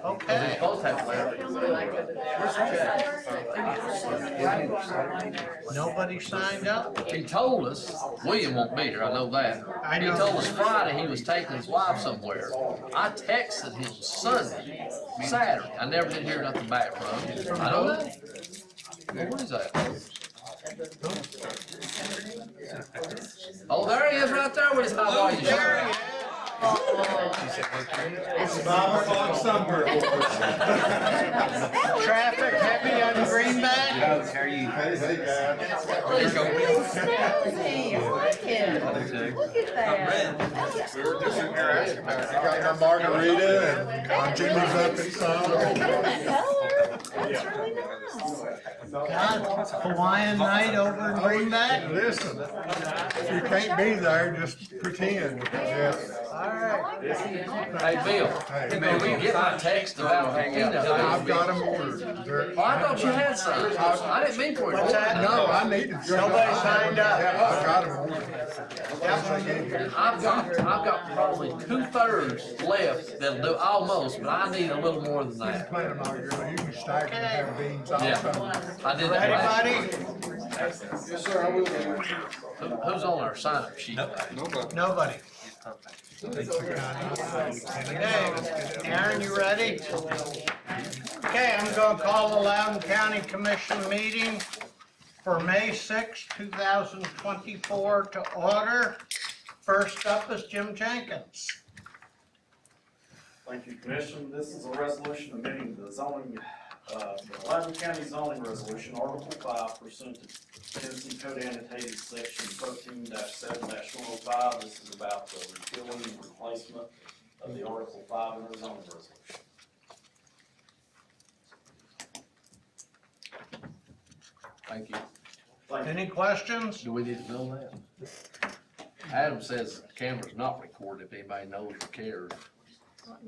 Okay. Nobody signed up? He told us, William won't be here, I know that. I He know. told us Friday he was taking his wife somewhere. I texted him Sunday, Saturday. I never did hear nothing back from him. I don't know. Well, what is that? Oh, there he is right there with his high volume shirt. It's 5 o'clock somewhere. Traffic heavy on Greenback? How are you? Hey, guys. It's really snazzy. I like it. Look at that. We were just in here asking about it. You got your margarita and Jimmy's up inside. Look at that color. That's really nice. God, Hawaiian night over in Greenback? Listen, if you can't be there, just pretend. Yes. All right. Hey, Bill, man, we get my text about hanging out. I've got them ordered. Oh, I thought you had some. I didn't mean for it. What's that? No, I need to. Nobody signed up. Yeah, I've got them ordered. I've got probably 2/3 left that'll do almost, but I need a little more than that. Plant them all together. You can stack them and have beans Yeah, also. I did that last Ready, year. buddy? Yes, sir, I will. Who's on our sign-up sheet? Nobody. Okay, Aaron, you ready? Okay, I'm gonna call the Loudon County Commission meeting for May 6, 2024 to order. First up is Jim Jenkins. Thank you, Commission. This is a resolution amending the zoning, the Loudon County zoning resolution, Article 5, pursuant to Tennessee Code annotated section 13-7-105. This is about the repealing and replacement of the Article 5 in the zoning resolution. Thank you. Thank you. Any questions? Do we need to know that? Adam says the camera's not recorded if anybody knows or cares.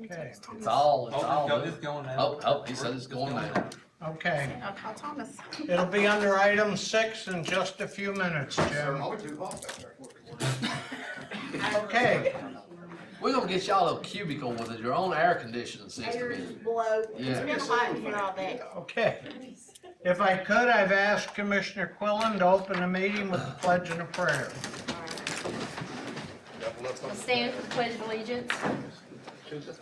Okay, It's all. It's going now. Oh, he said it's going now. okay. I'll call Thomas. It'll be under item 6 in just a few minutes, Jim. Okay, We're gonna get y'all a cubicle with your own air conditioning system in it. Blow. Yeah. It's been hot in here all day. okay. If I could, I've asked Commissioner Quillen to open the meeting with the pledge and a prayer. I stand for the Pledge of Allegiance.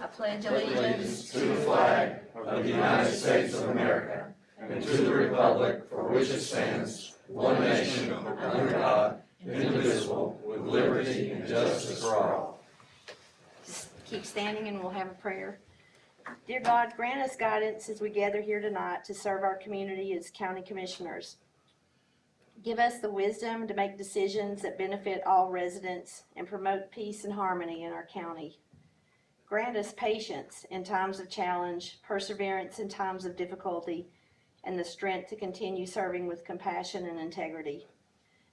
I pledge allegiance to the flag of the United States of America and to the republic for which it stands, one nation, under God, indivisible, with liberty and justice for all. Just keep standing and we'll have a prayer. Dear God, grant us guidance as we gather here tonight to serve our community as county commissioners. Give us the wisdom to make decisions that benefit all residents and promote peace and harmony in our county. Grant us patience in times of challenge, perseverance in times of difficulty, and the strength to continue serving with compassion and integrity.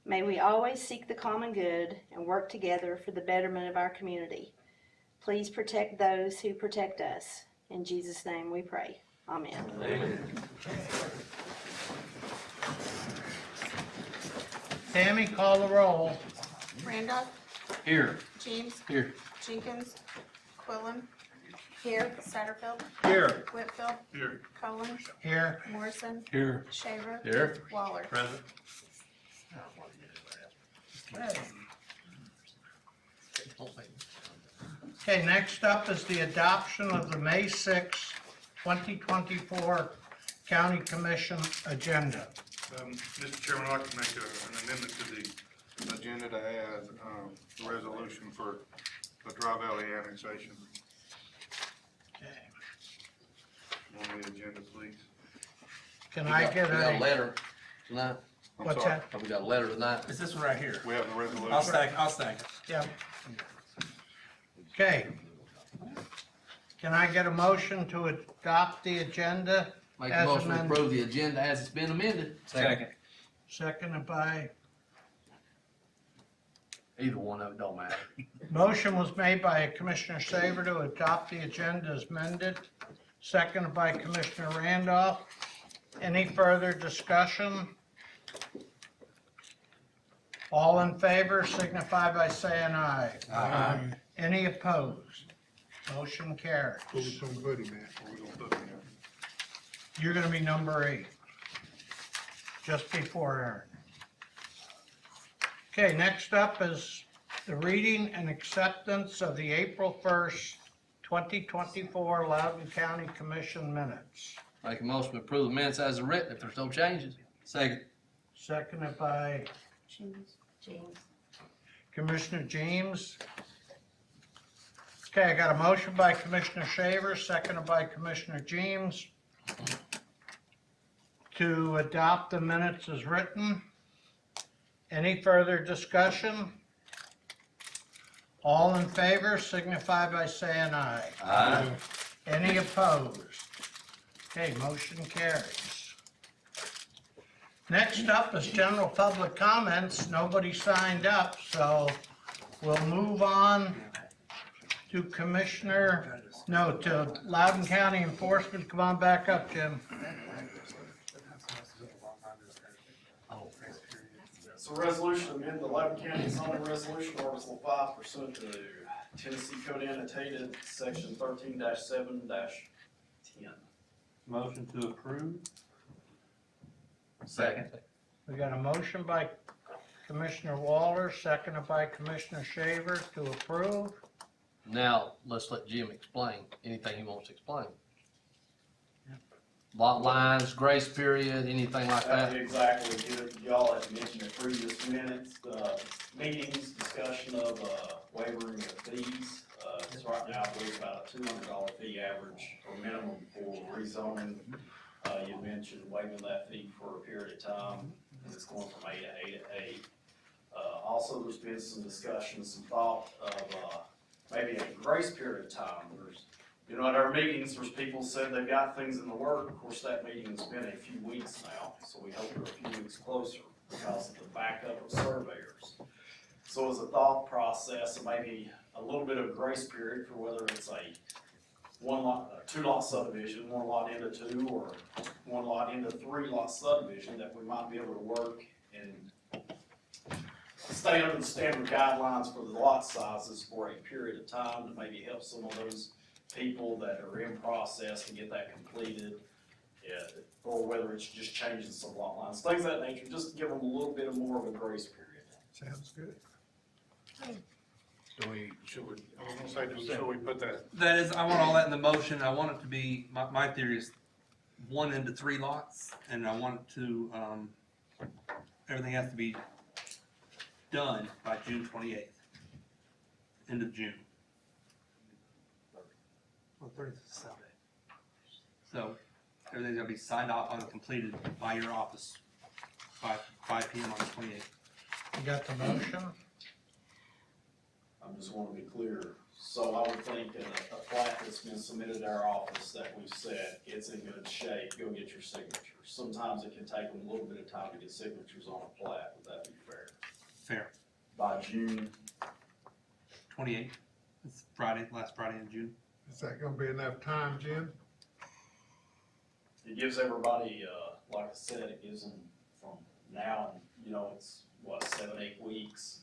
May we always seek the common good and work together for the betterment of our community. Please protect those who protect us. In Jesus' name we pray. Amen. Amen. Tammy, call the roll. Randolph, Here. James, Here. Jenkins, Quillen. Here. Satterfield, Here. Whitfield. Here. Cullen, Here. Morrison, Here. Shaver, Here. Waller. Present. Okay, next up is the adoption of the May 6, 2024 County Commission agenda. Mr. Chairman, I'd like to make an amendment to the agenda to add the resolution for the Dry Valley annexation on the agenda, please. Can I get We got a a, letter tonight. I'm what's sorry. that? Oh, we got a letter tonight. It's this one right here. We have the resolution. I'll stack it. Yeah. Okay. Can I get a motion to adopt the agenda? Make a As motion to amended. approve the agenda as it's been amended. Second. Seconded by, Either one of it don't matter. motion was made by Commissioner Saver to adopt the agenda as amended, seconded by Commissioner Randolph. Any further discussion? All in favor signify by saying aye. Aye. Any opposed? Motion carries. Who we gonna put him at? Where we gonna put him You're gonna be number 8. Just before Aaron. Okay, next up is the reading and acceptance of the April 1st, 2024 Loudon County Commission minutes. Make a motion to approve the minutes as written if there's no changes. Second. Seconded by James. Commissioner James. Okay, I got a motion by Commissioner Shaver, seconded by Commissioner James to adopt the minutes as written. Any further discussion? All in favor signify by saying aye. Aye. Any opposed? Okay, motion carries. Next up is general public comments. Nobody signed up, so we'll move on to to Loudon County Enforcement. Come on back up, Jim. So resolution amend the Loudon County zoning resolution, Article 5 pursuant to Tennessee Code annotated section 13-7-10. Motion to approve. Second. We got a motion by Commissioner Waller, seconded by Commissioner Shaver to approve. Now, let's let Jim explain anything he wants to explain. Lot lines, grace period, anything like That'd that? be exactly good. Y'all had mentioned in previous minutes, meetings, discussion of waivering of fees. It's right now, I believe, about a $200 fee average or minimum for rezoning. You mentioned waiving that fee for a period of time, and it's going from A to A to A. Also, there's been some discussion, some thought of maybe a grace period of time. At our meetings, there's people said they've got things in the work. Of course, that meeting has been a few weeks now, so we hope we're a few weeks closer because of the backup of surveyors. So as a thought process, maybe a little bit of grace period for whether it's a 2-lot subdivision, 1 lot into 2, or 1 lot into 3-lot subdivision, that we might be able to work and stay under the standard guidelines for the lot sizes for a period of time to maybe help some of those people that are in process to get that completed, or whether it's just changing some lot lines, things of that nature, just to give them a little bit more of a grace period. Sounds good. I was gonna say, should we put that? That is, I want all that in the motion. I want it to be, my theory is 1 into 3 lots, and I want it to, everything has to be done by June 28th. End of June. Well, 30th is Sunday. So, everything's gonna be signed off and completed by your office by 5 PM on the 28th. You got the motion? I just want to be clear. So I would think that a plat that's been submitted to our office that we've said it's in good shape, go get your signatures. Sometimes it can take them a little bit of time to get signatures on a plat. Would that be fair? Fair. By June, 28th. It's Friday, last Friday in June. Is that gonna be enough time, Jim? it gives everybody, like I said, it gives them from now and, it's what, 7-8 weeks.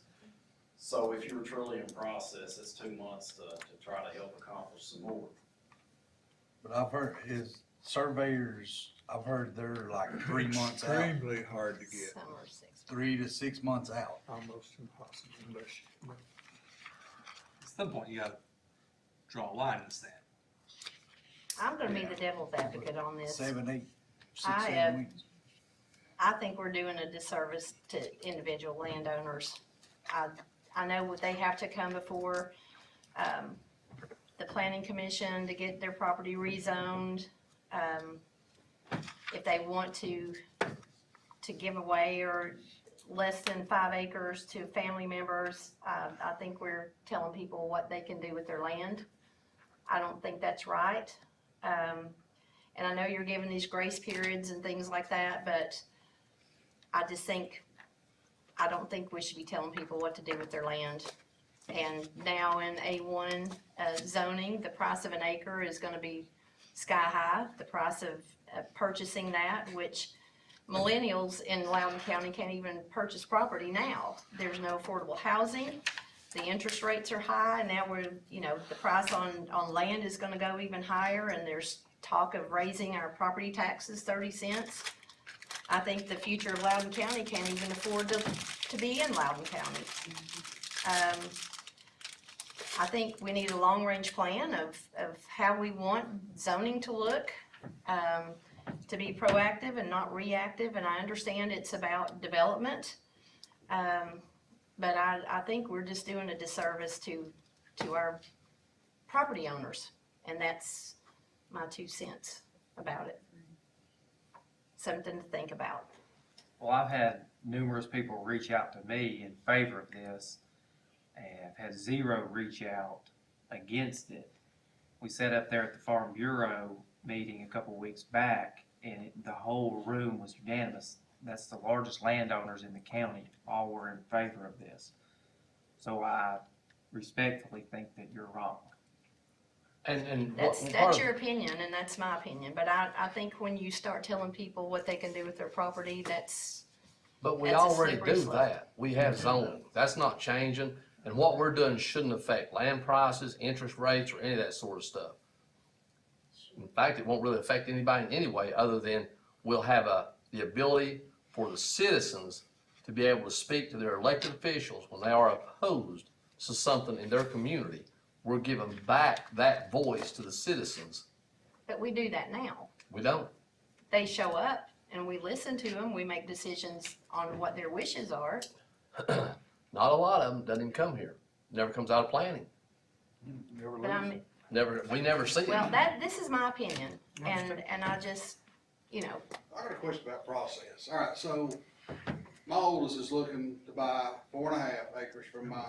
So if you were truly in process, it's 2 months to try to help accomplish some more. But I've heard I've heard they're like 3 months out, Extremely hard to get, Some are 6 months. 3 to 6 months out. almost impossible unless you. At some point, you gotta draw a line in the sand. I'm gonna be the devil's advocate on this. 7, 8, 6, I 7 weeks. I think we're doing a disservice to individual landowners. I know what they have to come before, the planning commission to get their property rezoned. If they want to give away or less than 5 acres to family members, I think we're telling people what they can do with their land. I don't think that's right. And I know you're giving these grace periods and things like that, but I don't think we should be telling people what to do with their land. And now in A1 zoning, the price of an acre is gonna be sky high. The price of purchasing that, which millennials in Loudon County can't even purchase property now. There's no affordable housing, the interest rates are high, and now the price on land is gonna go even higher, and there's talk of raising our property taxes 30 cents. I think the future of Loudon County can't even afford to be in Loudon County. I think we need a long-range plan of how we want zoning to look, to be proactive and not reactive, and I understand it's about development. But I think we're just doing a disservice to our property owners, and that's my 2 cents about it. Something to think about. Well, I've had numerous people reach out to me in favor of this, and I've had 0 reach out against it. We sat up there at the Farm Bureau meeting a couple weeks back, and the whole room was unanimous. That's the largest landowners in the county, all were in favor of this. So I respectfully think that you're wrong. And That's your opinion, and that's my opinion, but I think when you start telling people what they can do with their property, But we That's a already slippery do slope. that. We have zoning. That's not changing. And what we're doing shouldn't affect land prices, interest rates, or any of that sort of stuff. In fact, it won't really affect anybody in any way, other than we'll have the ability for the citizens to be able to speak to their elected officials when they are opposed to something in their community. We're giving back that voice to the citizens. but we do that now. We don't. They show up, and we listen to them, we make decisions on what their wishes are. Not a lot of them doesn't even come here. Never comes out of planning. But We never see well, it. this is my opinion, and I just, I got a question about process. All right, so my oldest is looking to buy 4.5 acres from my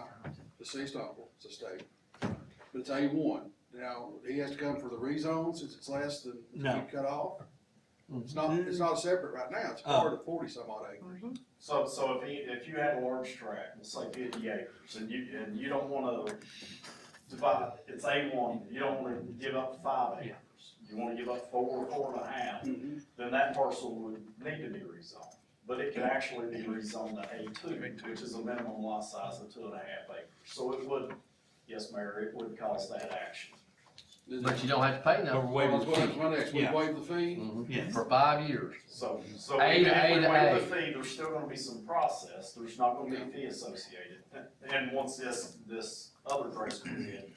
deceased uncle's estate. But it's A1. Now, he has to come for the rezone since it's less than No. you cut off? It's not separate right now. It's part of 40 some odd acres. So if you had a large tract, let's say 50 acres, and you don't wanna divide, it's A1, you don't wanna give up 5 acres. You wanna give up 4.5, then that parcel would need to be rezoned. But it could actually be rezoned to A2, which is a minimum lot size of 2.5 acres. So it would, yes, Mayor, it would cause that action. But you don't have to pay Or nothing. waive Well, the that's what fee. my next, we Yeah. waive the fee? Yes. For 5 years. So A even to A if we to waive A. the fee, there's still gonna be some process, there's not gonna be a fee associated. And once this other grace period,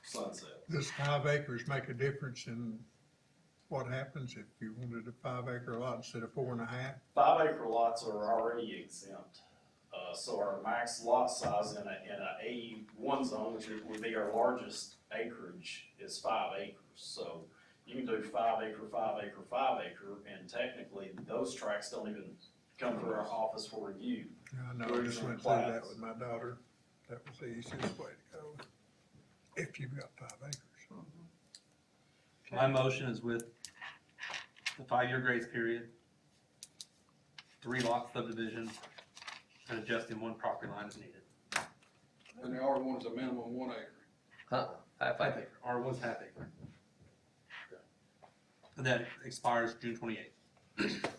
sunset. Does 5 acres make a difference in what happens if you wanted a 5-acre lot instead of 4.5? 5 acre lots are already exempt. So our max lot size in a A1 zone, which would be our largest acreage, is 5 acres. So you can do 5 acre, 5 acre, 5 acre, and technically those tracts don't even come through our office for review. I know, I just went through that with my daughter. That was the easiest way to go, if you've got 5 acres. My motion is with the 5-year grace period, 3 lot subdivision, and adjusting 1 property line as needed. And the R1 is a minimum 1 acre. Half acre. R1's half acre. And that expires June 28th.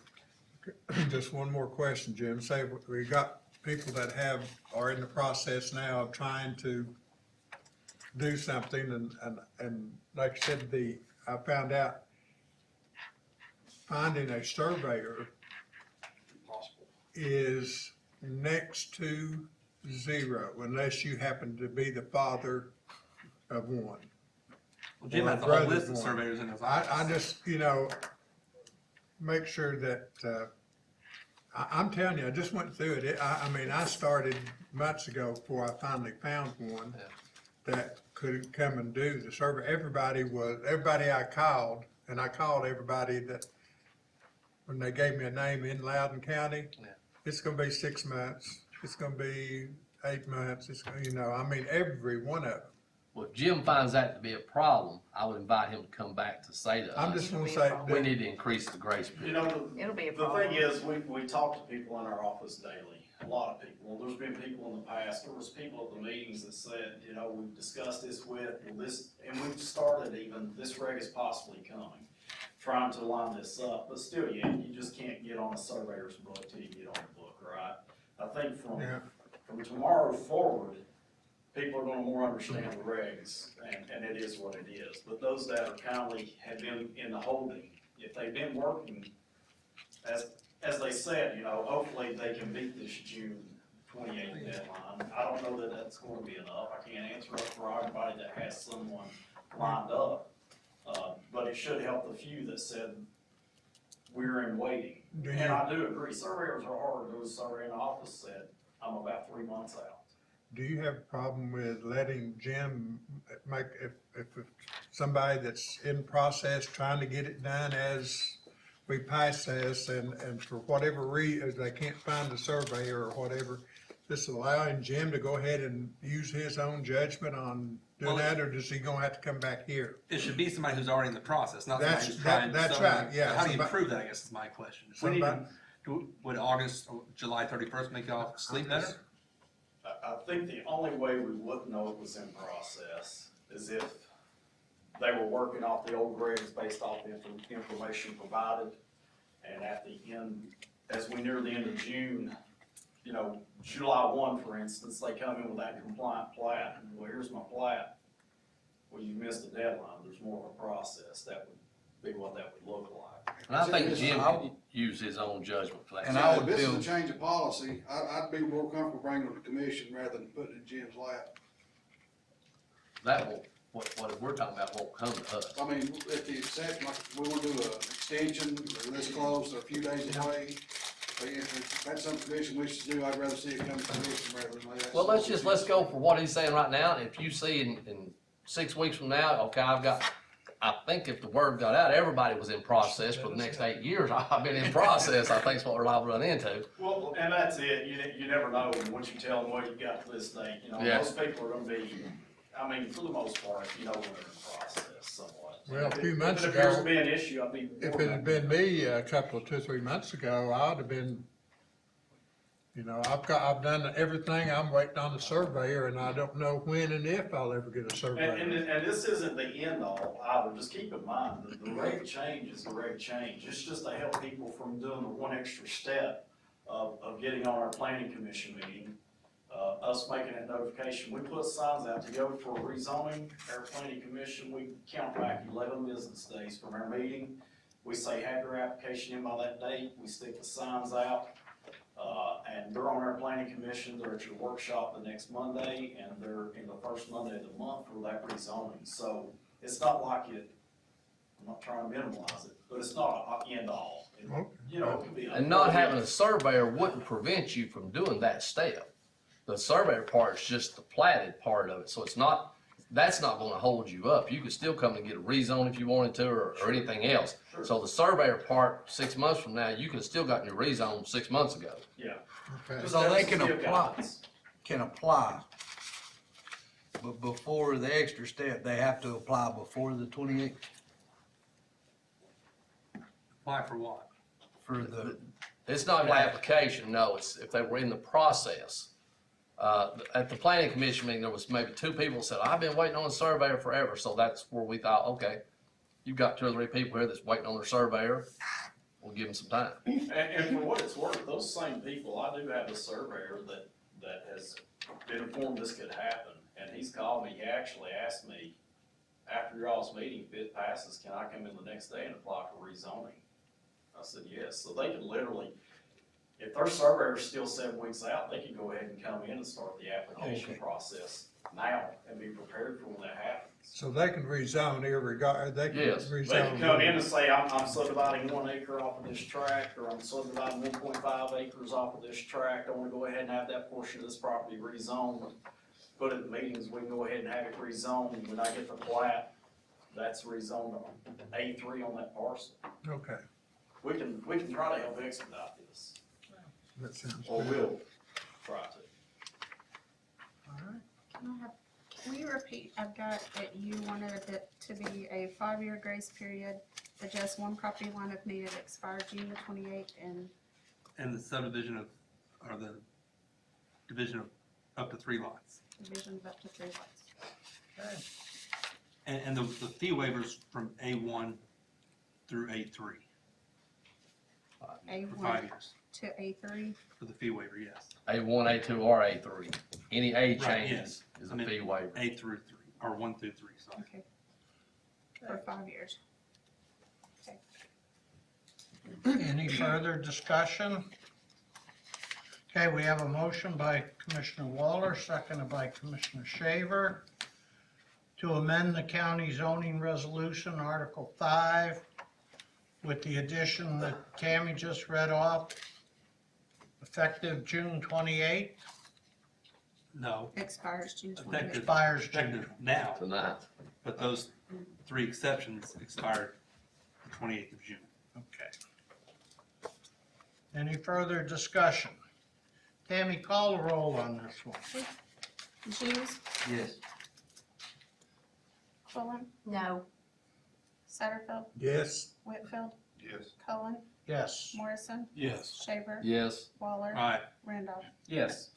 Just one more question, Jim. Say we got people that are in the process now of trying to do something, and like I said, I found out finding a surveyor is next to zero unless you happen to be the father of one. Well, Jim Or has a whole brother list of one. surveyors in his office. I just, make sure that, I'm telling you, I just went through it. I mean, I started months ago before I finally found one that could come and do the survey. Everybody I called, and I called everybody that, when they gave me a name in Loudon County, it's gonna be 6 months, it's gonna be 8 months, I mean, every one of them. Well, if Jim finds that to be a problem, I would invite him to come back to say to I'm us, just gonna say, we need to increase the grace You period. know, It'll be a the problem. thing is, we talk to people in our office daily, a lot of people. There's been people in the past, there was people at the meetings that said, we've discussed this and we've started even, this reg is possibly coming. trying to line this up, but still, you just can't get on a surveyor's book till you get on the book, right? I think Yeah. from tomorrow forward, people are gonna more understand the regs, and it is what it is. But those that are currently have been in the holding, if they've been working, as they said, hopefully they can meet this June 28th deadline. I don't know that that's gonna be enough. I can't answer up for everybody that has someone lined up. But it should help the few that said, we're in waiting. Do And you- I do agree, surveyors are hard. There was a surveyor in the office said, I'm about 3 months out. Do you have a problem with letting Jim make, if somebody that's in process trying to get it done as we pass this and for whatever reason, they can't find the surveyor or whatever, just allowing Jim to go ahead and use his own judgment on doing that, or does he gonna have to come back here? It should be somebody who's already in the process, not somebody That's- who's trying. that's somebody- right, yeah, How do you somebody- prove that, I guess is my question. If we need to- Would August, or July 31st make y'all sleep better? I think the only way we wouldn't know it was in process is if they were working off the old regs based off the information provided. And at the end, as we near the end of June, July 1, for instance, they come in with that compliant plat, and well, here's my plat. Well, you missed the deadline, there's more of a process, that would be what that would look like. And I think Jim can use his own judgment for that. And if this is a change of policy, I'd be more comfortable bringing it to the commission rather than putting it in Jim's lap. That won't, what we're talking about won't come to us. I mean, if the exception, like, we wanna do an extension, or this close, they're a few days away. But if that's something the commission wishes to do, I'd rather see it come to the commission rather than let. Well, let's go for what he's saying right now. If you see in 6 weeks from now, okay, I think if the word got out, everybody was in process for the next 8 years. I've been in process, I think is what we're liable to run into. Well, and that's it, you never know, once you tell them what you got to this date, Yeah. most people are gonna be, for the most part, when they're in process somewhat. Well, a few months If there's ago, to be an issue, I'd be. if it had been me a couple of 2-3 months ago, I'd have been, I've done everything, I'm waiting on the surveyor, and I don't know when and if I'll ever get a surveyor. And this isn't the end all either, just keep in mind, the rate change is the rate change, it's just to help people from doing the one extra step of getting on our planning commission meeting. Us making that notification, we put signs out to go for rezoning, our planning commission, we count back 11 business days from our meeting. We say, have your application in by that date, we stick the signs out, and they're on our planning commission, they're at your workshop the next Monday, and they're in the first Monday of the month for that rezoning. So it's not like I'm not trying to minimize it, but it's not an end all. It could be. And not having a surveyor wouldn't prevent you from doing that step. The surveyor part is just the platted part of it, so that's not gonna hold you up. You could still come and get a rezone if you wanted to, or anything else. Sure. So the surveyor part, 6 months from now, you could have still gotten your rezone 6 months ago. Yeah. Okay. So they can Just give apply, guidance. but before the extra step, they have to apply before the 28th Apply for what? for the, It's not an application, no, it's if they were in the process. At the planning commission meeting, there was maybe 2 people that said, I've been waiting on a surveyor forever, so that's where we thought, okay, you've got 2 or 3 people here that's waiting on their surveyor, we'll give them some time. And for what it's worth, those same people, I do have a surveyor that has been informed this could happen, and he's called me, he actually asked me, after y'all's meeting, if it passes, can I come in the next day and apply for rezoning? I said, yes, so they can literally, if their surveyor's still 7 weeks out, they can go ahead and come in and start the application Okay. process now and be prepared for when that happens. So they can rezone they can Yes. rezone. They can come in and say, I'm subdividing 1 acre off of this tract, or I'm subdividing 1.5 acres off of this tract, I wanna go ahead and have that portion of this property rezoned. Put it in meetings, we can go ahead and have it rezoned, when I get the plat, that's rezoned on A3 on that parcel. Okay, We can try to help expedite this, that sounds or good. we'll try to. Can we repeat, I've got that you wanted it to be a 5-year grace period, adjust one property line if needed, expire June the 28th, and And the subdivision or the division of up to 3 lots. division of up to 3 lots. And the fee waivers from A1 through A3 A for 5 one years to A3. for the fee waiver, yes. A1, A2, or A3. Any A Right, changes yes. is I a mean, fee waiver. A through 3, or 1 through 3, sorry. Okay. For 5 years. Any further discussion? Okay, we have a motion by Commissioner Waller, seconded by Commissioner Shaver, to amend the county zoning resolution, Article 5, with the addition that Tammy just read off, effective June 28th, No, Expires June 28th. effective, expires June. effective now, Tonight. but those 3 exceptions expired the 28th of June. Okay. Any further discussion? Tammy, call the roll on this one. James, Yes. Quillen, No. Satterfield, Yes. Whitfield, Yes. Cullen, Yes. Morrison, Yes. Shaver, Yes. Waller, Aye. Randolph. Yes.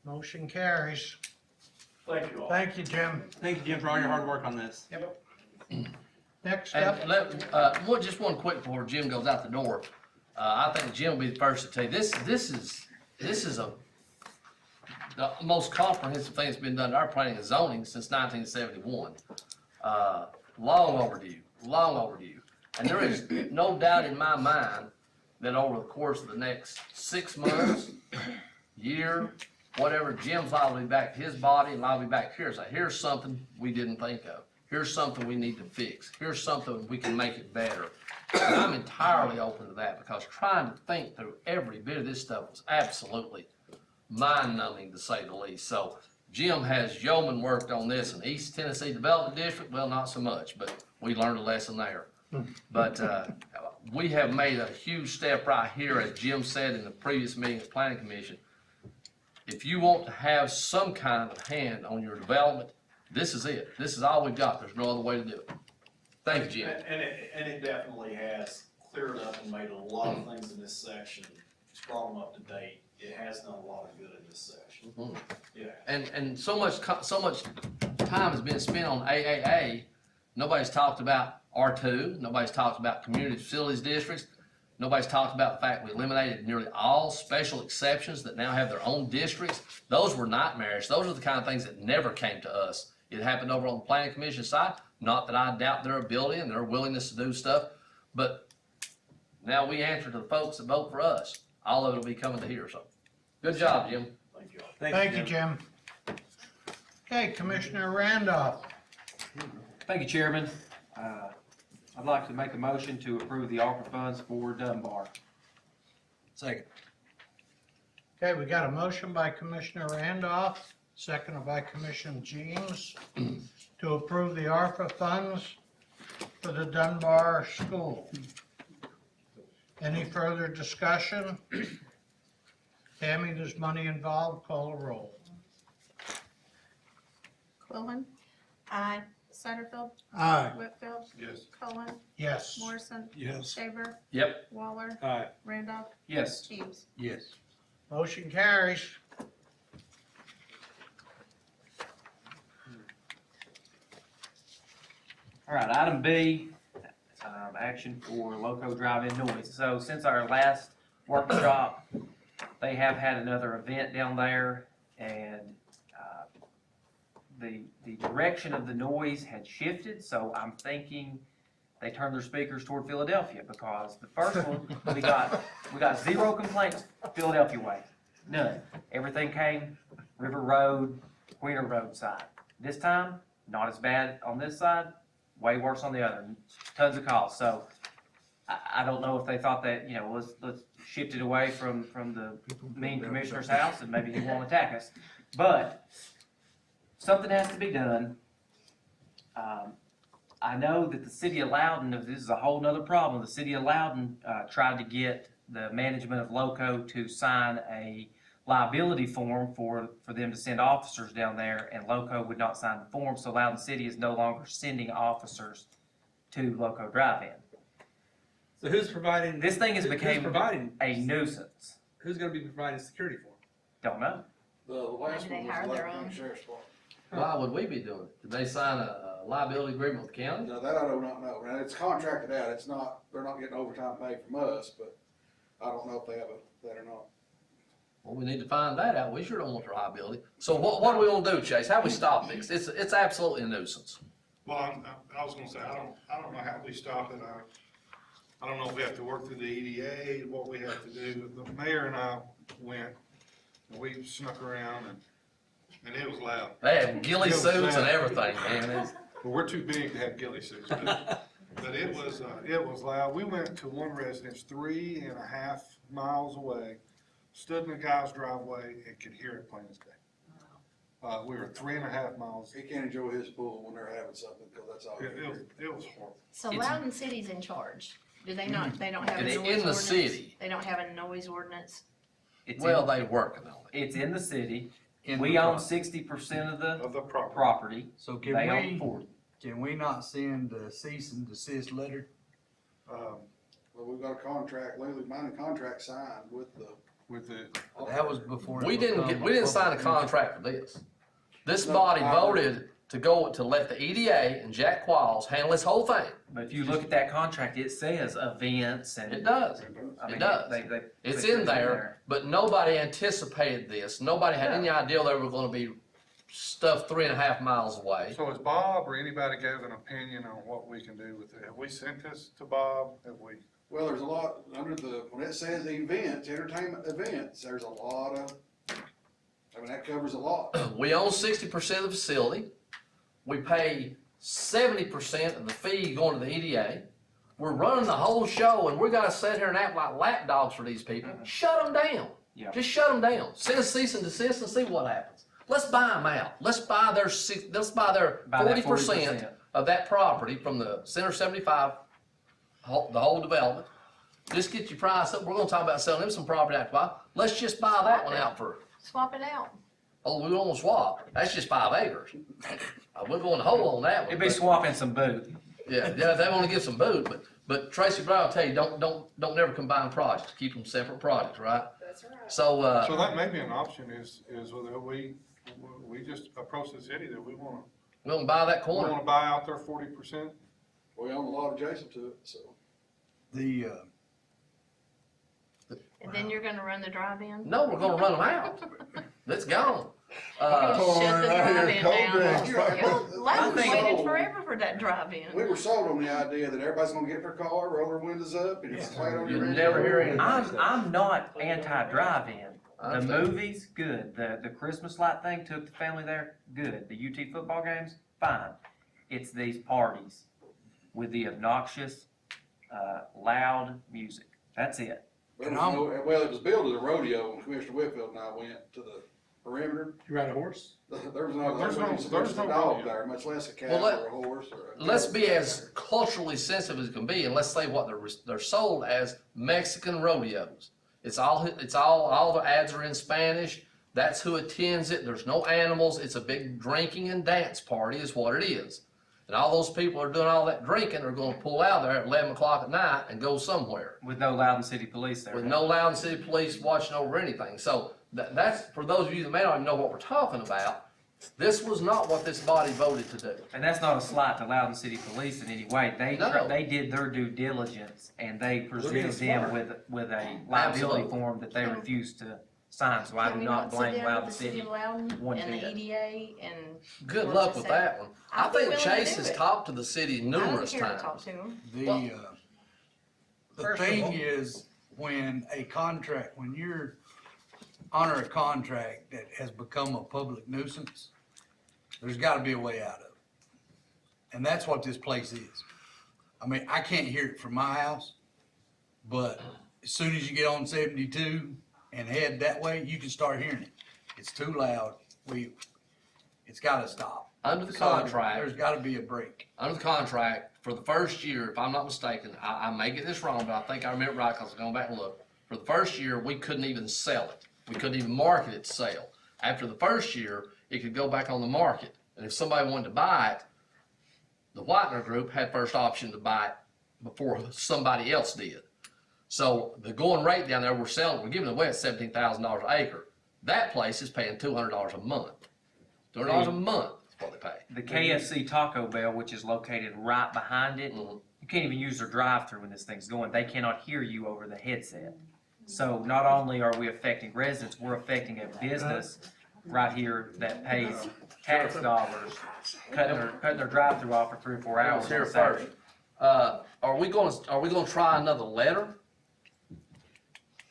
Motion carries. Thank you all. Thank you, Jim. Thank you, Jim, for all your hard work on this. Next up, And just one quick before Jim goes out the door. I think Jim will be the first to tell you, this is the most comprehensive thing that's been done to our planning and zoning since 1971. Long overdue. And there is no doubt in my mind that over the course of the next 6 months, year, whatever, Jim's liable to be back to his body and liable to be back here. So here's something we didn't think of. Here's something we need to fix. Here's something we can make it better. And I'm entirely open to that because trying to think through every bit of this stuff was absolutely mind-numbing, to say the least. So Jim has yeoman worked on this in East Tennessee Development District. Well, not so much, but we learned a lesson there. But we have made a huge step right here, as Jim said in the previous meeting of the Planning Commission. If you want to have some kind of hand on your development, this is it. This is all we've got. There's no other way to do it. Thank you, Jim. And it definitely has cleared up and made a lot of things in this section, brought them up to date. It has done a lot of good in this section. Mhm. Yeah. And so much time has been spent on AAA. Nobody's talked about R2. Nobody's talked about community facilities districts. Nobody's talked about the fact we eliminated nearly all special exceptions that now have their own districts. Those were nightmares. Those are the kind of things that never came to us. It happened over on the Planning Commission side. Not that I doubt their ability and their willingness to do stuff, but now we answer to the folks that vote for us. All of it will be coming to here, so. Good job, Jim. Thank you all. thank you, Jim. Okay, Commissioner Randolph. Thank you, Chairman. I'd like to make a motion to approve the ARPA funds for Dunbar. Second. Okay, we got a motion by Commissioner Randolph, seconded by Commissioner James, to approve the ARPA funds for the Dunbar School. Any further discussion? Tammy, there's money involved, call a roll. Quillen, Aye. Satterfield, Aye. Whitfield, Yes. Cullen, Yes. Morrison, Yes. Shaver, Yep. Waller, Aye. Randolph, Yes. James. Yes. Motion carries. All right, item B, action for Loco Drive-In noise. So since our last workshop, they have had another event down there, and the direction of the noise had shifted, so I'm thinking they turned their speakers toward Philadelphia, because the first one, we got 0 complaints Philadelphia way, none. Everything came River Road, Queener Road side. This time, not as bad on this side, way worse on the other, tons of calls. So I don't know if they thought that, let's shift it away from the mean commissioner's house and maybe he won't attack us. But something has to be done. I know that the city of Loudon, this is a whole nother problem, the city of Loudon tried to get the management of Loco to sign a liability form for them to send officers down there, and Loco would not sign the form, so Loudon City is no longer sending officers to Loco Drive-In. So who's providing? This thing has who's become providing? a nuisance. Who's gonna be providing security for them? Don't know. The last Maybe they one was hired their Loudon own. Sheriff's Department. Why would we be doing it? Did they sign a liability agreement with the county? Now, that I do not know. Now, it's contracted out, it's not, they're not getting overtime pay from us, but I don't know if they have that or not. Well, we need to find that out. We sure don't want the liability. So what do we want to do, Chase? How do we stop this? It's absolutely a nuisance. Well, I was gonna say, I don't know how we stop it. I don't know if we have to work through the EDA, what we have to do. The mayor and I went, and we snuck around and it was loud. They had ghillie It was suits and loud. everything, man. Well, we're too big to have ghillie suits, but it was loud. We went to one residence 3.5 miles away, stood in the guy's driveway and could hear it plain as day. We were 3.5 miles. He can't enjoy his pool when they're having something, cause that's all. It was horrible. So It's- Loudon City's in charge. Do they not, they don't have a It's noise in the ordinance? city. They don't have a noise ordinance? It's Well, in, they working on it. it's in the city. In We the own pro- 60% of the Of the property. property. So can They own we, 40. can we not send a cease and desist letter? Well, we've got a contract, legally binding contract signed with the. With the, That was before. it We didn't become we didn't sign a public contract for this. This No, body I- voted to let the EDA and Jack Qualls handle this whole thing. But if you look at that contract, it says events and. It does. I It mean, does. they It's put it in there, but nobody anticipated this. Nobody had any idea they were gonna be stuffed 3.5 miles away. so has Bob or anybody gave an opinion on what we can do with it? Have we sent this to Bob? Have we? Well, there's a lot, when it says events, entertainment events, there's a lot of, I mean, that covers a lot. We own 60% of the facility. We pay 70% of the fee going to the EDA. We're running the whole show and we're gonna sit here and act like lapdogs for these people. Shut them down. Yeah. Just shut them down. Send a cease and desist and see what happens. Let's buy them out. Let's buy their Buy that 40% of that property from the Center 75, the whole development. Just get your price up. We're gonna talk about selling them some property after a while. Let's just buy that one out for, Swap it out. oh, we won't swap. That's just 5 acres. We're going to hold on that one. It'd be but- swapping some boot. Yeah, they wanna give some boot, but Tracy Brown will tell you, don't never combine projects. Keep them separate projects, right? That's right. So, So that may be an option is whether we just approach the city that we wanna we'll buy that We corner. wanna buy out their 40%? We own a lot adjacent to it, so. The, And then you're gonna run the drive-in? No, we're gonna run them out. That's gone. Shut the drive-in cold down. drinks. Well, Loudon's I think- waited forever for that drive-in. We were sold on the idea that everybody's gonna get in their car, roll their windows up, and just play it on You your radio. never hear anything. I'm not anti-drive-in. I The understand. movies, good. The Christmas light thing, took the family there, good. The UT football games, fine. It's these parties with the obnoxious, loud music. That's it. Well, it was billed as a rodeo when Commissioner Whitfield and I went to the perimeter. You ride a horse? There's no There's no dog rodeo. there, much less a cow Well, or a horse or a. Let's be as culturally sensitive as it can be, and let's say what they're sold as Mexican rodeos. All the ads are in Spanish. That's who attends it. There's no animals. It's a big drinking and dance party is what it is. And all those people are doing all that drinking are gonna pull out there at 11 o'clock at night and go somewhere With no Loudon City Police there. with no Loudon City Police watching over anything. So that's, for those of you that may not even know what we're talking about, this was not what this body voted to do. And that's not a slight to Loudon City Police in any way. No. They did their due diligence and they presented smart. them with a liability Absolutely. form that they refused to sign, so I Can do we not sit blame down Loudon with the city City. of Loudon one and the bit. EDA and? Good work luck this with out? that one. I I'll be think willing to Chase do has it. talked to the city I don't numerous care to talk times. to them. the First of thing all- is, when you're honor a contract that has become a public nuisance, there's gotta be a way out of it. And that's what this place is. I mean, I can't hear it from my house, but as soon as you get on 72 and head that way, you can start hearing it. It's too loud. It's gotta stop. Under the So contract, there's gotta be a break. under the contract, for the first year, if I'm not mistaken, I may get this wrong, but I think I remember right, cause I'm going back and look. For the first year, we couldn't even sell it. We couldn't even market it to sell. After the first year, it could go back on the market. And if somebody wanted to buy it, the Whitener Group had first option to buy it before somebody else did. So the going rate down there, we're giving it away at $17,000 an acre. That place is paying $200 a month. $200 a month pay. The KFC Taco Bell, which is located right behind it, Mhm. you can't even use their drive-through when this thing's going. They cannot hear you over the headset. So not only are we affecting residents, we're affecting a business right here that pays tax dollars, cutting their drive-through off for 3 or 4 hours. Here on Saturday. first. Are we gonna try another letter?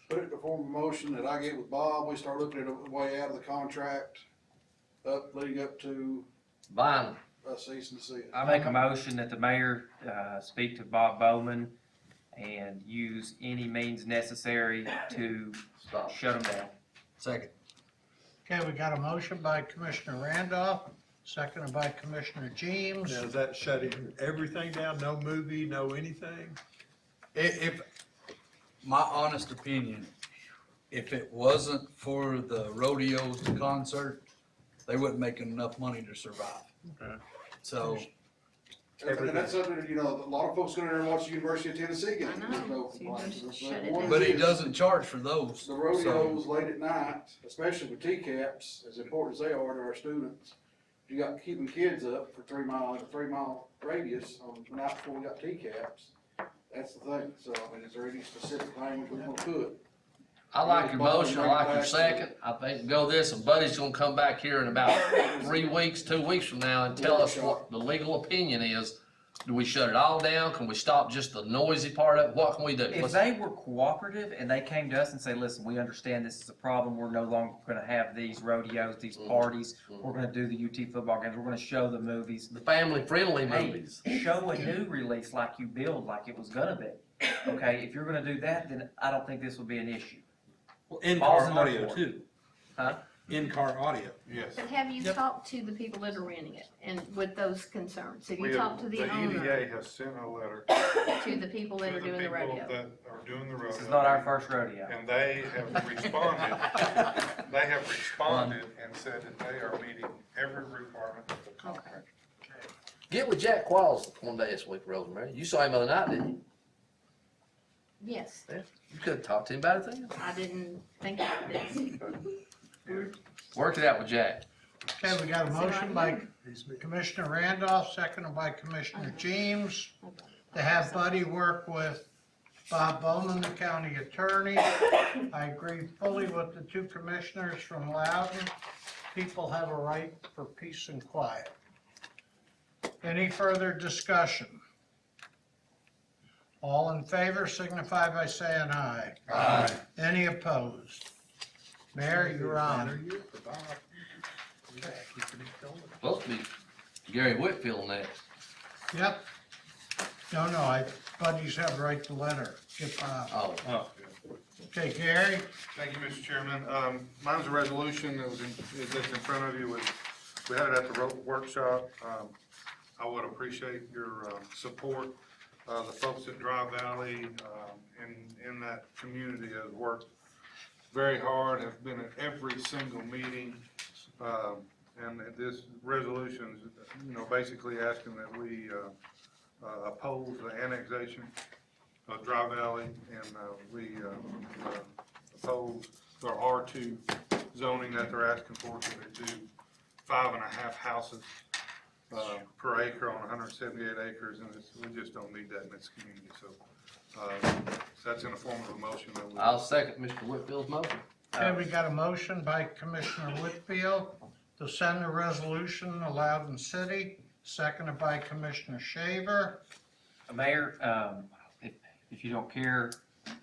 Put it in the form of a motion that I get with Bob, we start looking at a way out of the contract, leading up to Buying, a cease and desist. I make a motion that the mayor, speak to Bob Bowman and use any means necessary to stop. shut them down. Second. Okay, we got a motion by Commissioner Randolph, seconded by Commissioner James. Now, is that shutting everything down? No movie, no anything? If, my honest opinion, if it wasn't for the rodeos, the concert, they wouldn't make enough money to survive. Okay. So, And that's something, that, you know, a lot of folks go in there and watch the University of Tennessee game. I know. There's no So you complaints. just But shut it one down. but he is doesn't charge for those. The rodeos late at night, especially with T-caps, as important as they are to our students. You got keeping kids up for 3 mile radius on the night before we got T-caps. That's the thing. So, I mean, is there any specific language we want to put? I like your motion, I like your second. I think go this, and Buddy's gonna come back here in about 3 weeks, 2 weeks from now and tell us what the legal opinion is. Do we shut it all down? Can we stop just the noisy part of it? What can we do? If they were cooperative and they came to us and say, listen, we understand this is a problem, we're no longer gonna have these rodeos, these parties, we're gonna do the UT football games, we're gonna show the movies. The family-friendly Hey, movies. show a new release like you build, like it was gonna be. Okay, if you're gonna do that, then I don't think this would be an issue. Well, Balls in-car in their audio court. too. Huh? In-car audio. Yes. But have you talked to the people that are renting it and with those concerns? Have We you have- talked to the The owner, EDA has sent a letter to the people that are to the doing the people rodeo? that are doing the rodeo. This is not our first rodeo. And they have responded and said that they are meeting every requirement of the contract. Get with Jack Qualls one day this week, Rosemary. You saw him the other night, didn't you? Yes, You could've talked to him about it then. I didn't think about this. Worked it out with Jack. Okay, we got a motion by Commissioner Randolph, seconded by Commissioner James, to have Buddy work with Bob Bowman, the county attorney. I agree fully with the two commissioners from Loudon. People have a right for peace and quiet. Any further discussion? All in favor signify by saying aye. Aye. Any opposed? Mayor, you're on. Supposed to be Gary Whitfield next. Yep. No, Buddies have the right to letter. Get Bob. Oh, Okay, Gary? Thank you, Mr. Chairman. Mine's a resolution that was that's in front of you. We had it at the workshop. I would appreciate your support. The folks at Dry Valley in that community have worked very hard, have been at every single meeting. And this resolution is, basically asking that we oppose the annexation of Dry Valley, and we oppose their R2 zoning that they're asking for, so they do 5.5 houses per acre on 178 acres, and we just don't need that in this community, so that's in the form of a motion that we. I'll second Mr. Whitfield's motion. Okay, we got a motion by Commissioner Whitfield to send the resolution to Loudon City, seconded by Commissioner Shaver. Mayor, if you don't care,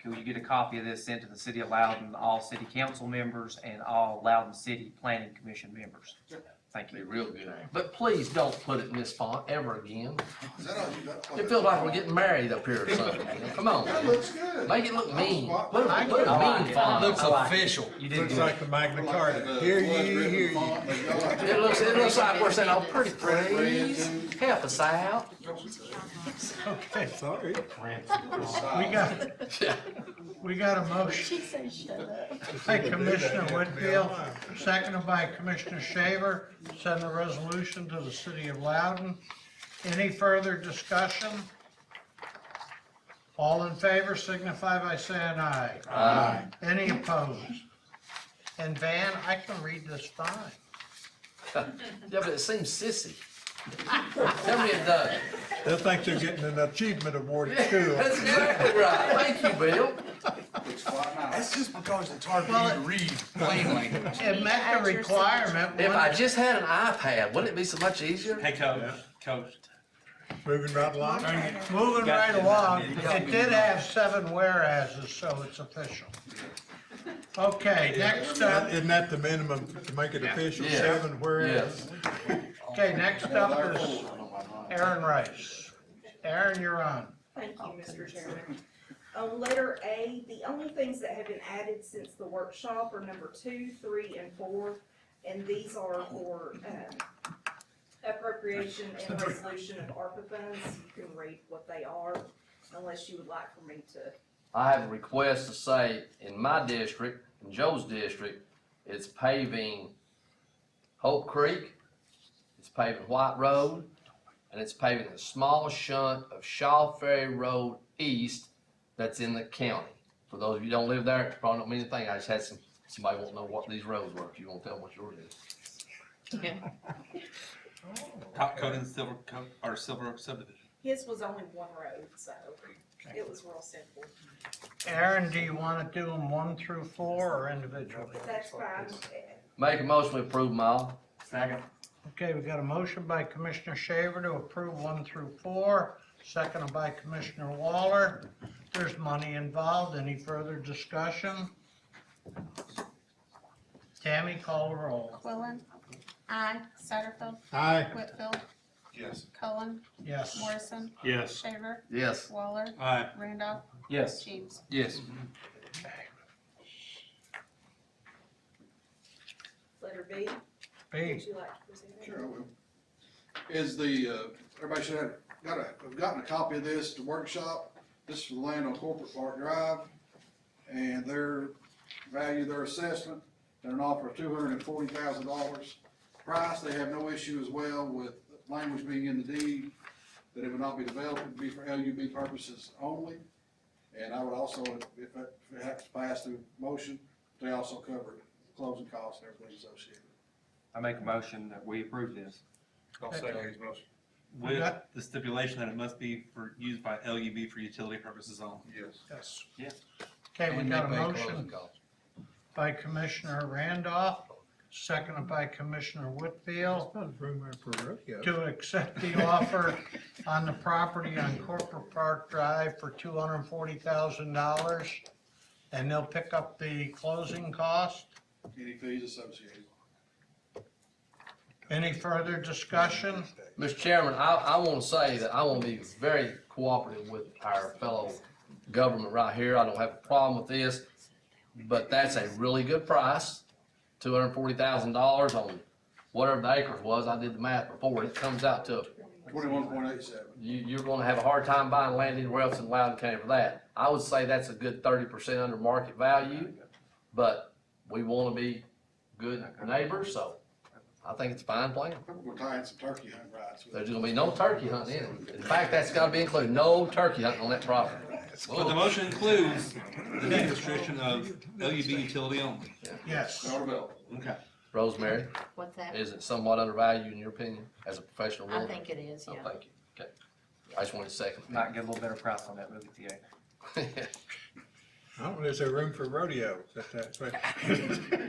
can you get a copy of this sent to the city of Loudon, all city council members and all Loudon City Planning Commission members? Thank Be you. real good. But please don't put it in this font ever again. Is that all you got? It feels like we're getting married up here or something. Come on. That looks good. Make it look mean. Put a I mean like it. font. Looks I like it. official. You did Looks good. like the Magna Like Carta. the Hear blood ye, written hear ye. font, but y'all like It looks like we're saying, oh, pretty please, help us out. Okay, Sorry. we got a motion She said shut up. by Commissioner Whitfield, seconded by Commissioner Shaver, send the resolution to the city of Loudon. Any further discussion? All in favor signify by saying aye. Aye. Any opposed? And Van, I can read this fine. Yeah, but it seems sissy. Tell me it does. They'll think they're getting an achievement award at school. That's exactly right. Thank you, Bill. Looks quite nice. That's just because it's hard for you to read plain language. It make a requirement. If I just had an iPad, wouldn't it be so much easier? Hey, Coach, Moving right along. Moving right along, it did have 7 whereases, so it's official. Okay, next up, Isn't that the minimum to make it official, Yeah. 7 whereas? Yes. okay, next up is Aaron Rice. Aaron, you're on. Thank you, Mr. Chairman. On letter A, the only things that have been added since the workshop are number 2, 3, and 4, and these are for, appropriation and resolution of ARPA funds. You can read what they are, unless you would like for me to. I have a request to say, in my district, in Joe's district, it's paving Hope Creek, it's paving White Road, and it's paving a small shunt of Shaw Ferry Road East that's in the county. For those of you who don't live there, it probably don't mean anything. I just had somebody want to know what these roads were. If you want to tell them what yours is. top coat and silver coat, or silver subdivision. His was only one road, so it was real simple. Aaron, do you want to do them 1 through 4 or individually? That's fine. Make a motion to approve them all. Second. Okay, we got a motion by Commissioner Shaver to approve 1 through 4, seconded by Commissioner Waller. There's money involved. Any further discussion? Tammy, call the roll. Quillen. Aye. Satterfield. Aye. Whitfield. Yes. Cullen. Yes. Morrison. Yes. Shaver. Yes. Waller. Aye. Randolph. Yes. James. Yes. Letter B, B. would you like to present it? Sure, I will. Is everybody should have have gotten a copy of this, the workshop. This is for the land on Corporate Park Drive. And their assessment, and an offer of $240,000 price. They have no issue as well with language being in the deed, that it would not be developed, it would be for LUB purposes only. And I would also, if it has to pass through motion, they also cover closing costs and everything associated. I make a motion that we approve this. I'll second his motion. With the stipulation that it must be used by LUB for utility purposes only. Yes. Yes. Okay, we And got a they pay motion closing costs. by Commissioner Randolph, seconded by Commissioner Whitfield, Not room there for rodeo. to accept the offer on the property on Corporate Park Drive for $240,000. And they'll pick up the closing cost. Any fees associated. Any further discussion? Mr. Chairman, I want to say that I want to be very cooperative with our fellow government right here. I don't have a problem with this, but that's a really good price, $240,000 on whatever the acres was. I did the math before. It comes out to, 21.87. you're going to have a hard time buying land anywhere else in Loudon County for that. I would say that's a good 30% under market value, but we want to be good neighbors, so I think it's a fine plan. We're tying some turkey hunt rights. There's gonna be no turkey hunting in it. In fact, that's gotta be included, no turkey hunting on that property. But the motion includes the deed restriction of LUB utility only. Yes. No development. Okay. Rosemary, What's that? is it somewhat undervalued in your opinion, as a professional I realtor? think it is, Oh, yeah. thank you, okay. I just wanted a second. Might get a little better price on that movie theater. I don't know, is there room for rodeo?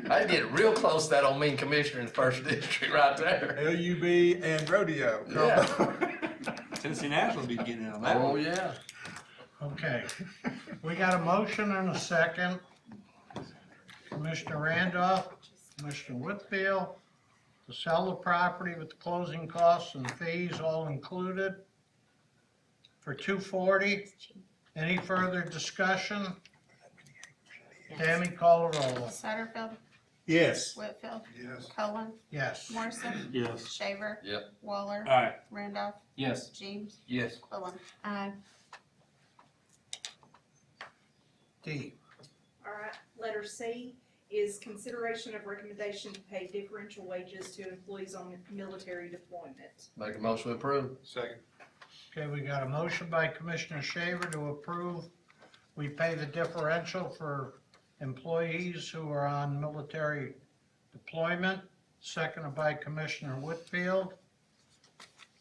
I get real close to that old mean commissioner in the first district right there. LUB and rodeo. Yeah. Tennessee National will be getting in on that Oh, one. yeah. Okay. We got a motion and a second. Commissioner Randolph, Commissioner Whitfield, to sell the property with the closing costs and fees all included for $240,000. Any further discussion? Tammy, call the roll. Satterfield. Yes. Whitfield. Yes. Cullen. Yes. Morrison. Yes. Shaver. Yep. Waller. Aye. Randolph. Yes. James. Yes. Quillen. Aye. D. All right, letter C is consideration of recommendation to pay differential wages to employees on military deployment. Make a motion to approve. Second. Okay, we got a motion by Commissioner Shaver to approve. We pay the differential for employees who are on military deployment, seconded by Commissioner Whitfield.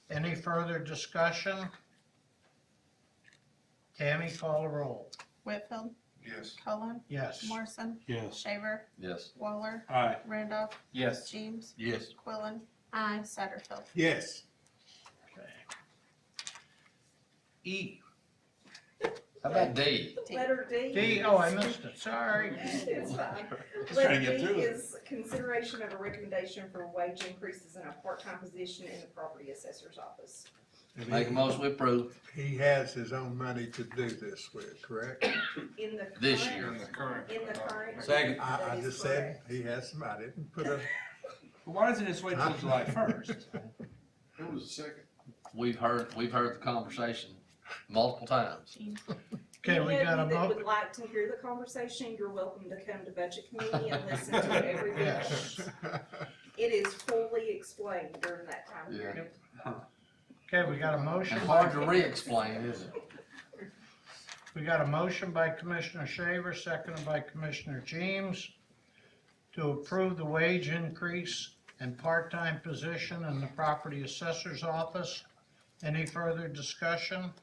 Any further discussion? Tammy, call the roll. Whitfield, Yes. Cullen, Yes. Morrison, Yes. Shaver, Yes. Waller, Aye. Randolph, Yes. James, Yes. Quillen. Aye. Satterfield. Yes. Okay. E. How about D? Letter D. D, oh, I missed it, sorry. It's fine. Just Letter trying to get D through it. is consideration of a recommendation for wage increases in a part-time position in the property assessor's office. And Make a motion we approve he has his own money to do this with, correct? In the this current- year. In the current. In the current. Second. I That is just said, correct. he has some, I didn't put a, Why doesn't this wait till July 1st? Who was the second? We've heard the conversation multiple times. Okay, we got a Any of you that mo, would like to hear the conversation, you're welcome to come to budget committee and listen to it every week. yes. It is fully explained during that time Yeah. period. Okay, we got a motion. It's hard to re-explain, isn't it? We got a motion by Commissioner Shaver, seconded by Commissioner James, to approve the wage increase and part-time position in the property assessor's office. Any further discussion?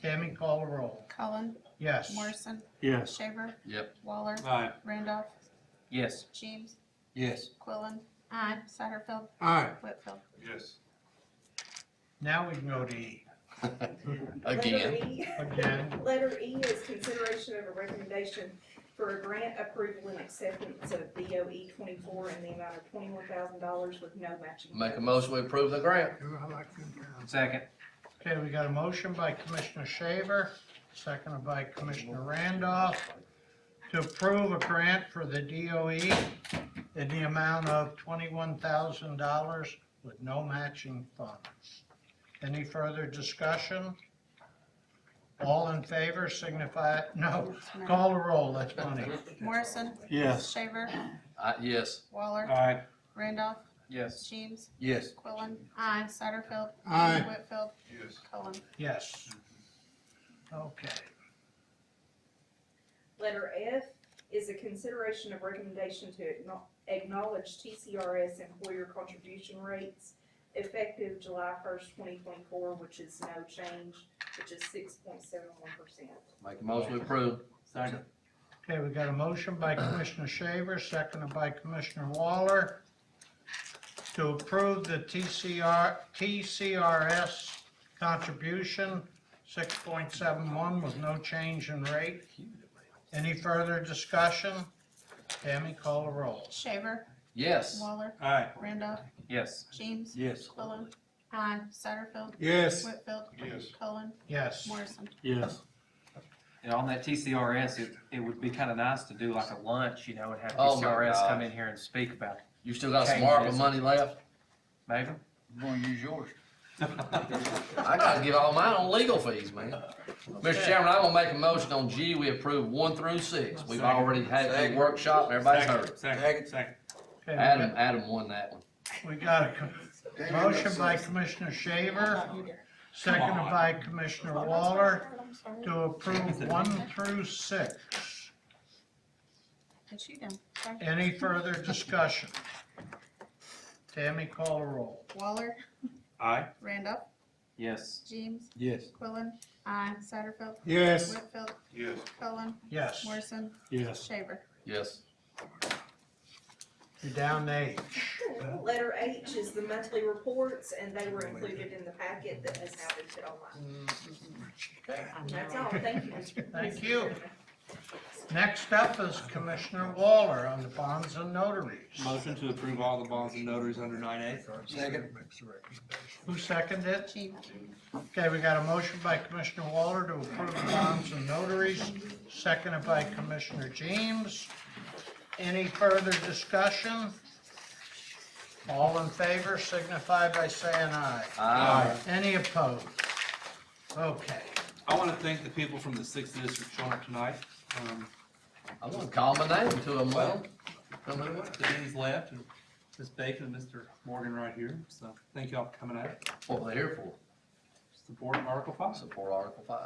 Tammy, call the roll. Cullen, Yes. Morrison, yes. Shaver, Yep. Waller, Aye. Randolph, Yes. James, Yes. Quillen. Aye. Satterfield, Aye. Whitfield. Yes. Now we can go to E. Again. Letter E. Again. Letter E is consideration of a recommendation for a grant approval and acceptance of BOE 24 in the amount of $21,000 with no matching. Make a motion we approve the grant. Ooh, I like them guys. Second. Okay, we got a motion by Commissioner Shaver, seconded by Commissioner Randolph, to approve a grant for the DOE in the amount of $21,000 with no matching funds. Any further discussion? All in favor signify, no, call the roll, that's funny. Morrison, Yes. Shaver, Yes. Waller, Aye. Randolph, Yes. James, Yes. Quillen. Aye. Satterfield, Aye. Whitfield, Yes. Cullen. Yes. Okay, Letter F is a consideration of recommendation to acknowledge TCRS employer contribution rates effective July 1st, 2024, which is no change, which is 6.71%. Make a motion we approve. Second. okay, we got a motion by Commissioner Shaver, seconded by Commissioner Waller, to approve the TCRS contribution, 6.71 with no change in rate. Any further discussion? Tammy, call the roll. Shaver, Yes. Waller, Aye. Randolph, Yes. James, Yes. Quillen. Aye. Satterfield, Yes. Whitfield, Yes. Cullen, Yes. Morrison. Yes. And on that TCRS, it would be kind of nice to do like a lunch, and have Oh my TCRS come gosh. in here and speak about it. You still got some Changes. ARPA money left? Maybe? I'm gonna use yours. I gotta give all mine on legal fees, man. Mr. Chairman, I'm gonna make a motion on G, we approve 1 through 6. We've already had a workshop, and everybody's heard it. Second. Second. Okay, Adam won that one. we got a motion by Commissioner Shaver, seconded by Commissioner Waller, to approve 1 through 6. Is she done? Sorry. Any further discussion? Tammy, call the roll. Waller, Aye. Randolph, Yes. James, Yes. Quillen. Aye. Satterfield, Yes. Whitfield, Yes. Cullen, Yes, Morrison, Yes. Shaver. Yes. you're down to H. Letter H is the monthly reports, and they were included in the packet that has now been put online. And that's all, thank you, Mr. Thank you. Next up is Commissioner Waller on the bonds and notaries. Motion to approve all the bonds and notaries under 9A. Second. Makes the recommendation. Who seconded it? James. Okay, we got a motion by Commissioner Waller to approve the bonds and notaries, seconded by Commissioner James. Any further discussion? All in favor signify by saying aye. Aye. Any opposed? Okay. I want to thank the people from the 6th District showing up tonight. I'm gonna call my name to them, well. The Denny's left, and Ms. Bacon and Mr. Morgan right here, so thank y'all for coming out. What were they here for? Support Article 5. Support Article 5.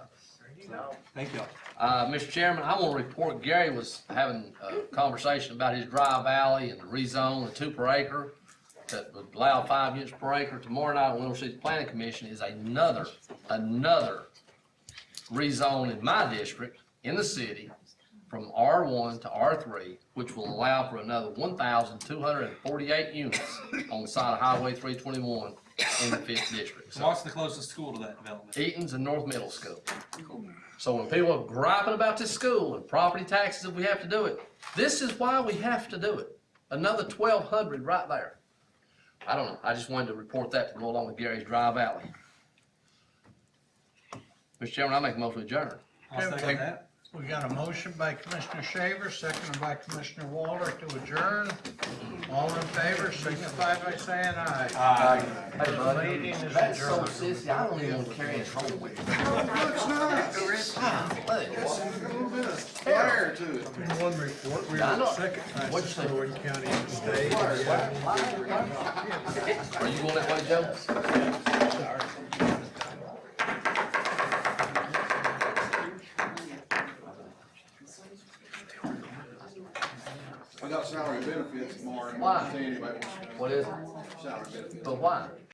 Thank y'all. Mr. Chairman, I want to report Gary was having a conversation about his drive alley and the rezone, the 2 per acre that would allow 5 units per acre. Tomorrow night, on Winter City Planning Commission is another rezone in my district, in the city, from R1 to R3, which will allow for another 1,248 units on the side of Highway 321 in the 5th district. So What's the closest school to that development? Eaton's and North Middle School. So when people are griping about this school and property taxes, if we have to do it, this is why we have to do it. Another 1,200 right there. I don't know, I just wanted to report that to go along with Gary's Drive Alley. Mr. Chairman, I make a motion to adjourn. I'll second that. We got a motion by Commissioner Shaver, seconded by Commissioner Waller to adjourn. All in favor, signify by saying aye. Aye. Hey, buddy, Meeting is that's so adjourned. sissy, I don't even want to carry it home with me. It's not. It's a little bit of flair to it. In one report, we I were know. the second What'd you fastest think? growing county in the state. Are you going that way, Joe? I got salary benefits tomorrow. Why? See anybody wants What is it? salary benefits. But why?